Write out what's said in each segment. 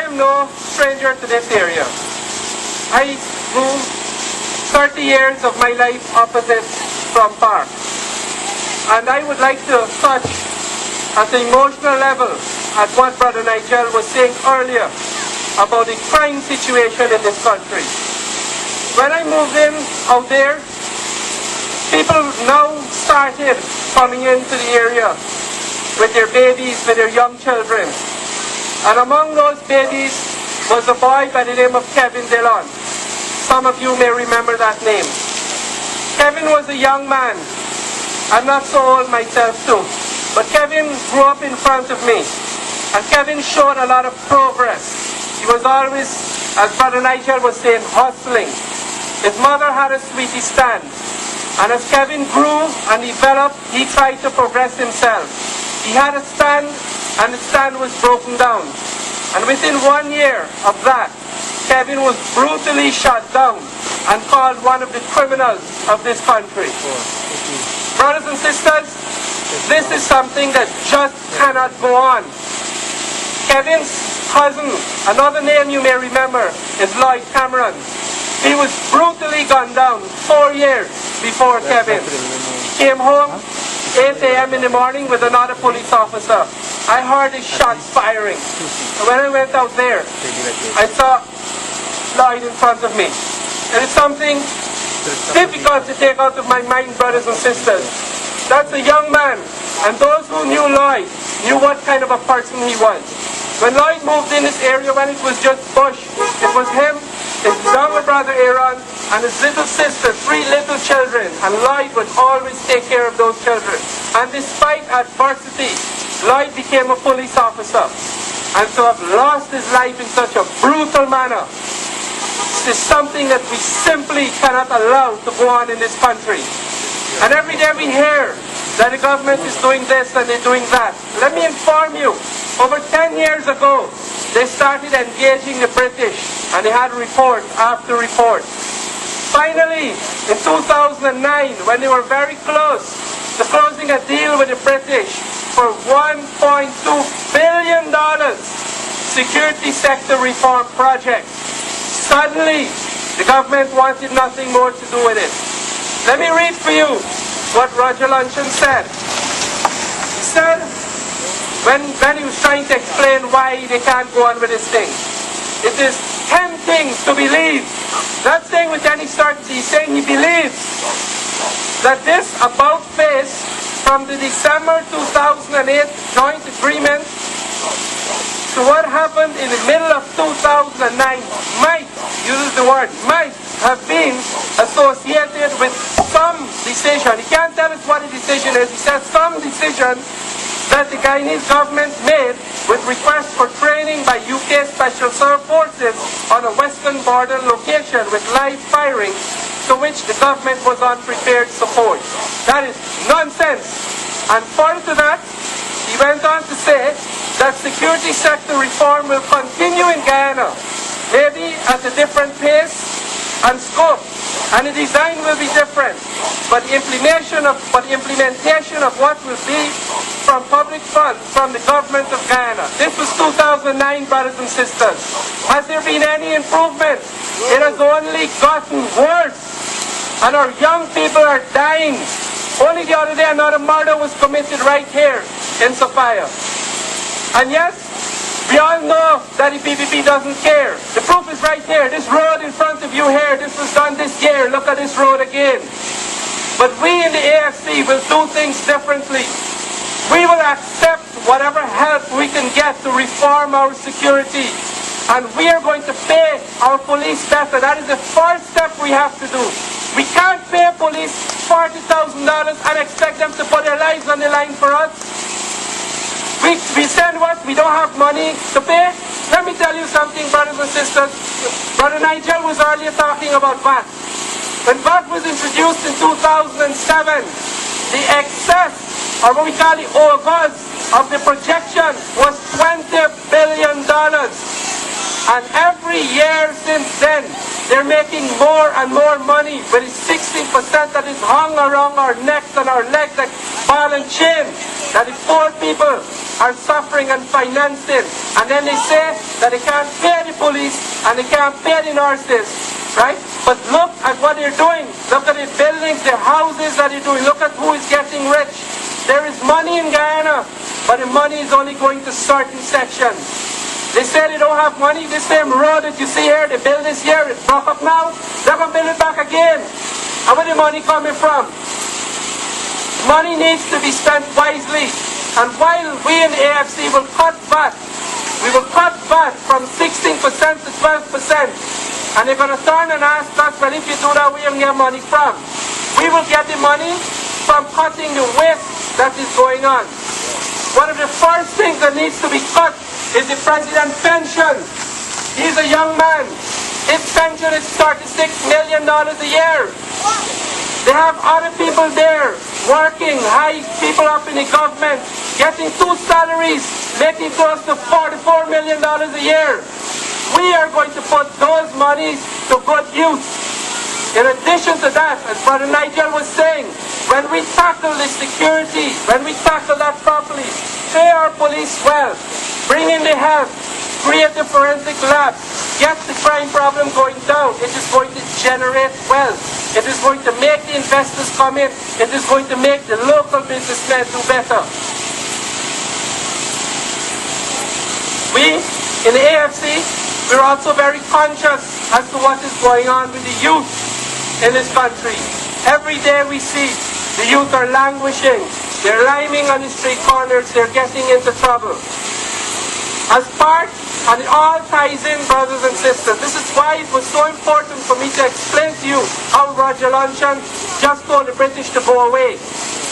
am no stranger to this area. I grew 30 years of my life opposite from Park. And I would like to touch at the emotional level at what Brother Nigel was saying earlier about the crime situation in this country. When I moved in out there, people now started coming into the area with their babies, with their young children. And among those babies was a boy by the name of Kevin Dillon. Some of you may remember that name. Kevin was a young man. I'm not so old myself too. But Kevin grew up in front of me. And Kevin showed a lot of progress. He was always, as Brother Nigel was saying, hustling. His mother had a sweetie stand. And as Kevin grew and developed, he tried to progress himself. He had a stand, and the stand was broken down. And within 1 year of that, Kevin was brutally shot down and called one of the criminals of this country. Brothers and sisters, this is something that just cannot go on. Kevin's cousin, another name you may remember, is Lloyd Cameron. He was brutally gunned down 4 years before Kevin came home 8 a.m. in the morning with another police officer. I heard his shots firing. And when I went out there, I saw Lloyd in front of me. It is something difficult to take out of my mind, brothers and sisters. That's a young man, and those who knew Lloyd knew what kind of a person he was. When Lloyd moved in this area, when it was just bush, it was him, his younger brother Aaron, and his little sister, 3 little children, and Lloyd would always take care of those children. And despite adversity, Lloyd became a police officer. And to have lost his life in such a brutal manner, this is something that we simply cannot allow to go on in this country. And every day we hear that the government is doing this and they're doing that. Let me inform you, over 10 years ago, they started engaging the British, and they had report after report. Finally, in 2009, when they were very close to closing a deal with the British for $1.2 billion security sector reform project, suddenly the government wanted nothing more to do with it. Let me read for you what Roger Luncheon said. He said, when he was trying to explain why they can't go on with this thing, it is tempting to believe, not saying with any certainty, he's saying he believes that this about face from the December 2008 joint agreement to what happened in the middle of 2009 might, uses the word might, have been associated with some decision. He can't tell us what the decision is. He says some decision that the Guyanese government made with request for training by UK Special Forces on a western border location with live firing, to which the government was unprepared support. That is nonsense. And further to that, he went on to say that security sector reform will continue in Guyana, maybe at a different pace and scope, and the design will be different, but the implementation of what will be from public funds from the government of Guyana. This was 2009, brothers and sisters. Has there been any improvement? It has only gotten worse, and our young people are dying. Only the other day another murder was committed right here in Sophia. And yes, we all know that the PPP doesn't care. The proof is right here. This road in front of you here, this was done this year. Look at this road again. But we in the AFC will do things differently. We will accept whatever help we can get to reform our security. And we are going to pay our police better. That is the first step we have to do. We can't pay police $40,000 and expect them to put their lives on the line for us. We send what? We don't have money to pay? Let me tell you something, brothers and sisters. Brother Nigel was earlier talking about VAT. When VAT was introduced in 2007, the excess, or what we call the overs, of the projection was $20 billion. And every year since then, they're making more and more money, but it's 60% that is hung around our necks and our legs like ball and chain, that the poor people are suffering and financing. And then they say that they can't pay the police and they can't pay the nurses, right? But look at what they're doing. Look at the buildings, the houses that they're doing. Look at who is getting rich. There is money in Guyana, but the money is only going to certain sections. They say they don't have money. This same road that you see here, they build this here, it's broke up now. They're going to build it back again. And where the money coming from? Money needs to be spent wisely. And while we in the AFC will cut VAT, we will cut VAT from 16% to 12%. And they're going to turn and ask us, well, if you do that, where you get money from? We will get the money from cutting the waste that is going on. One of the first things that needs to be cut is the president's pension. He's a young man. His pension is $36 million a year. They have other people there working, high people up in the government, getting 2 salaries, making close to $44 million a year. We are going to put those monies to good use. In addition to that, as Brother Nigel was saying, when we tackle the security, when we tackle that properly, pay our police well, bring in the health, create the forensic labs, get the crime problem going down, it is going to generate wealth. It is going to make the investors come in. It is going to make the local businessmen do better. We, in the AFC, we're also very conscious as to what is going on with the youth in this country. Every day we see the youth are languishing. They're liming on the street corners. They're getting into trouble. As part, and it all ties in, brothers and sisters. This is why it was so important for me to explain to you how Roger Luncheon just told the British to go away.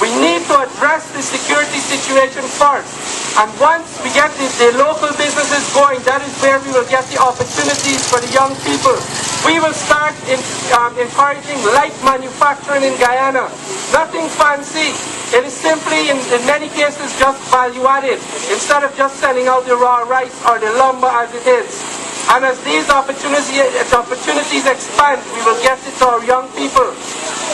We need to address the security situation first. And once we get the local businesses going, that is where we will get the opportunities for the young people. We will start encouraging light manufacturing in Guyana. Nothing fancy. It is simply, in many cases, just value added, instead of just selling out the raw rice or the lumber as it is. And as these opportunities expand, we will get it to our young people.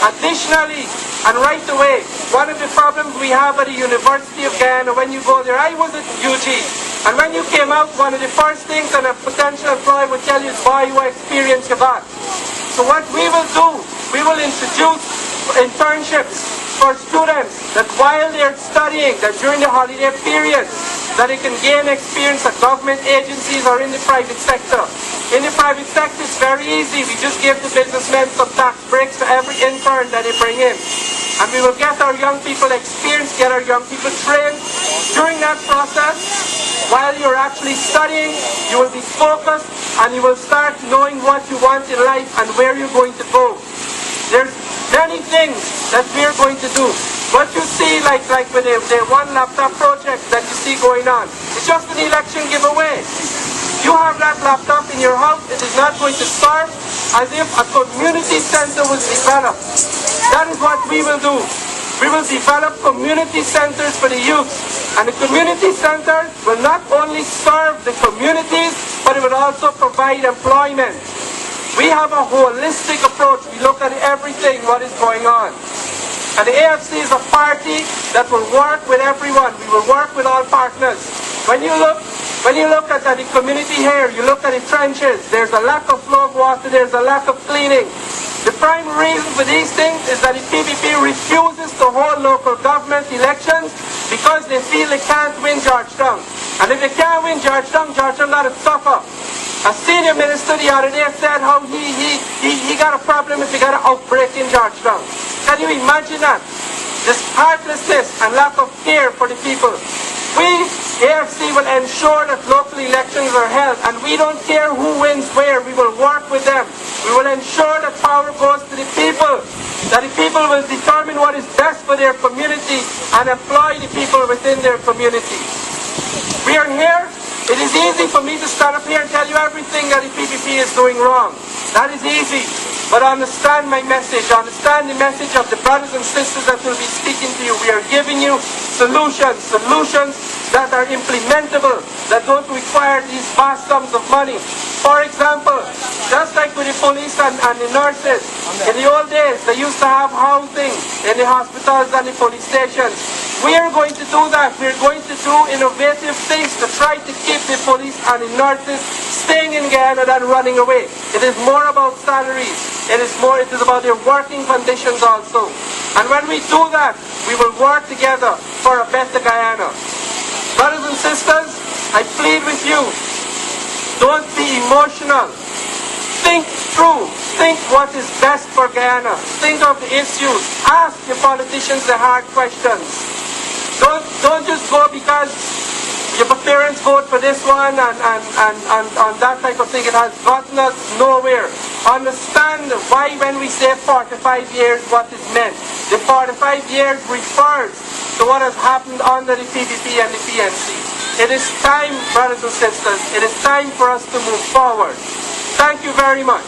Additionally, and right away, one of the problems we have at the University of Guyana, when you go there, I was at UG, and when you came out, one of the first things that a potential employer would tell you is, boy, what experience you got. So what we will do, we will introduce internships for students, that while they're studying, that during the holiday period, that they can gain experience at government agencies or in the private sector. In the private sector, it's very easy. We just give the businessmen some tax breaks for every intern that they bring in. And we will get our young people experience, get our young people trained. During that process, while you're actually studying, you will be focused and you will start knowing what you want in life and where you're going to go. There's many things that we're going to do. What you see, like with the one laptop project that you see going on, it's just an election giveaway. You have that laptop in your house, it is not going to serve as if a community center was developed. That is what we will do. We will develop community centers for the youth. And the community centers will not only serve the communities, but it will also provide employment. We have a holistic approach. We look at everything, what is going on. And the AFC is a party that will work with everyone. We will work with all partners. When you look at the community here, you look at the trenches, there's a lack of flow of water, there's a lack of cleaning. The prime reason for these things is that the PPP refuses to hold local government elections because they feel they can't win Georgetown. And if they can't win Georgetown, Georgetown got to suffer. A senior minister the other day said how he got a problem if he got an outbreak in Georgetown. Can you imagine that? This heartlessness and lack of care for the people. We, AFC, will ensure that local elections are held, and we don't care who wins where. We will work with them. We will ensure that power goes to the people, that the people will determine what is best for their community and employ the people within their community. We are here. It is easy for me to stand up here and tell you everything that the PPP is doing wrong. That is easy. But understand my message. Understand the message of the brothers and sisters that will be speaking to you. We are giving you solutions that are implementable, that don't require these vast sums of money. For example, just like with the police and the nurses, in the old days, they used to have housing in the hospitals and the police stations. we are going to do that. We're going to do innovative things to try to keep the police and the nurses staying in Guyana than running away. It is more about salaries. It is about their working conditions also. And when we do that, we will work together for a better Guyana. Brothers and sisters, I plead with you, don't be emotional. Think through. Think what is best for Guyana. Think of the issues. Ask the politicians the hard questions. Don't just go because your parents vote for this one and that type of thing. It has gotten us nowhere. Understand why when we say 45 years, what is meant. The 45 years refers to what has happened under the PPP and the PNC. It is time, brothers and sisters, it is time for us to move forward. Thank you very much.